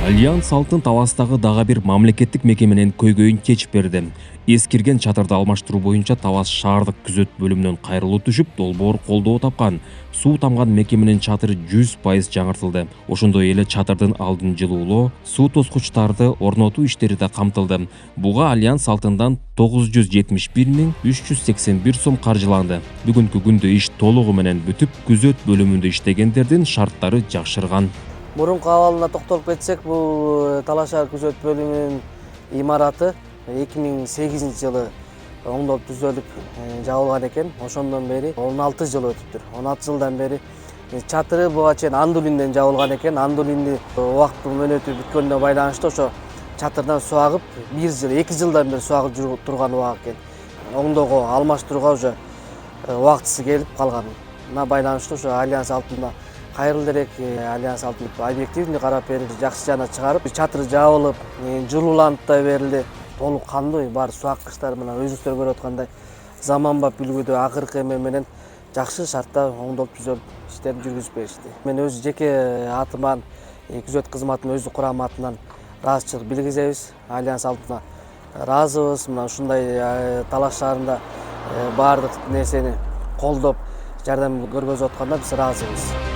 Альянс алтын Таластагы дагы бир мамлекеттик мекеменин көйгөйүн чечип берди. Эскирген чатырды алмаштыруу боюнча Талас шаардык күзөт бөлүмүнөн кайрылуу түшүп, долбоор колдоо тапкан. Суу тамган мекеменин чатыры 100% жаңыртылды. Ошондой эле чатырдын алдын жылуулоо, суу тоскучтарды орнотуу иштери да камтылды. Буга Альянс алтындан 971.381 сом каржыланды. Бүгүнкү күндө иш толугу менен бүтүп, күзөт бөлүмүндө иштегендердин шарттары жакшырган. Мурунку абалына токтолуп кетсек, бул Талаш шаар күзөт бөлүмүнүн имараты 2008 жылы оңдолуп түзөлүп жабылган экен. Ошондон бери 16 жыл өтүптүр. 16 жылдан бери чатыры буга чейин андулинден жабылган экен. Андулинди убакыттын мөөнөтү бүткөнүнө байланыштуу ошо чатырдан суу агып, 1 жыл, 2 жылдан бери суу агып турган убак экен. Оңдоого, алмаштырууга уже убактысы келип калганына байланыштуу ошо Альянс алтынына кайрылды элек. Альянс алтын объективный карап берди, жакшы жагына чыгарып, чатыр жабылып, жылууланып да берилди. Толук кандуу бар суу аккычтар менен өзүңүздөр көрүп аткандай заманбап үлгүдө акыркы эме менен жакшы шартта оңдолуп түзөлүп иштерин жүргүзүп беришти. Мен өз жеке атыман күзөт кызматынын өздүк курамы атынан ыраазычылык билгизебиз. Альянс алтына ыраазыбыз. Мына ушундай Талаш шаарында баардык нерсени колдоп жардам көргөзүп атканда биз ыраазыбыз.